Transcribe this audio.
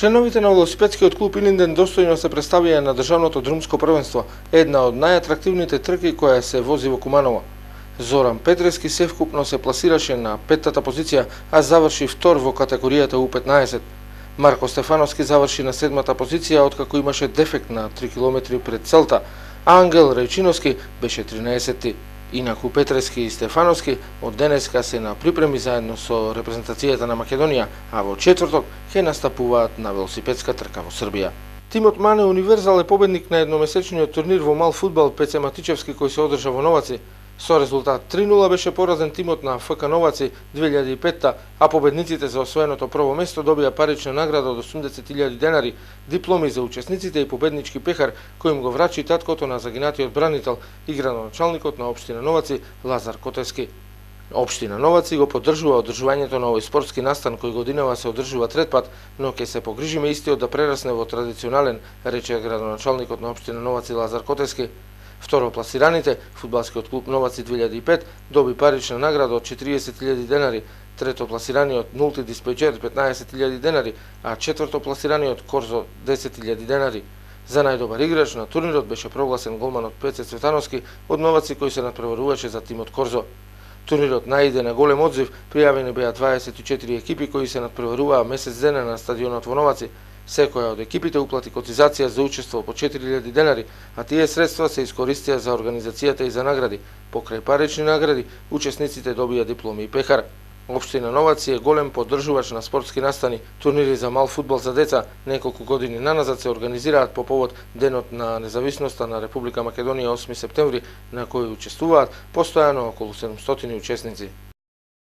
Членовите на велосипедскиот клуб Илинден достојно се представија на државното друмско првенство, една од најатрактивните трки која се вози во Куманово. Зоран Петрески севкупно се пласираше на 5-та позиција, а заврши втор во категоријата U15. Марко Стефановски заврши на 7-та позиција, откако имаше дефект на 3 километри пред целта, а Ангел Рајчиновски беше 13-ти. Инаку Петрески и Стефановски од денеска се на припреми заедно со репрезентацијата на Македонија, а во четврток ќе настапуваат на велосипедска трка во Србија. Тимот Мане Универзал е победник на едномесечниот турнир во мал фудбал ПЦ Матичевски кој се одржа во Новаци. Со резултат 3-0 беше поразен тимот на ФК Новаци 2005, а победниците за освоеното прво место добија парична награда од 80.000 денари, дипломи за учесниците и победнички пехар кој им го врачи таткото на загинатиот бранител и градоначалникот на општина Новаци Лазар Котевски. Општина Новаци го поддржува одржувањето на овој спортски настан кој годинава се одржува трет пат, но ќе се погрижиме истиот да прерасне во традиционален, рече градоначалникот на општина Новаци Лазар Котевски. Второпласираните, фудбалскиот клуб Новаци 2005, доби парична награда од 40.000 денари, третопласираниот нулти диспејчер 15.000 денари, а четвртопласираниот Корзо 10.000 денари. За најдобар играч на турнирот беше прогласен голманот Пеце Цветановски од Новаци кој се надпреваруваше за тимот Корзо. Турнирот најде на голем одзив, пријавени беа 24 екипи кои се надпреваруваа месец дена на стадионот во Новаци. Секоја од екипите уплати котизација за учество по 4.000 денари, а тие средства се искористија за организацијата и за награди. Покрај парични награди, учесниците добија дипломи и пехар. Општина Новаци е голем поддржувач на спортски настани. Турнири за мал фудбал за деца неколку години наназад се организираат по повод Денот на независноста на Република Македонија 8 септември, на кој учествуваат постојано околу 700 учесници.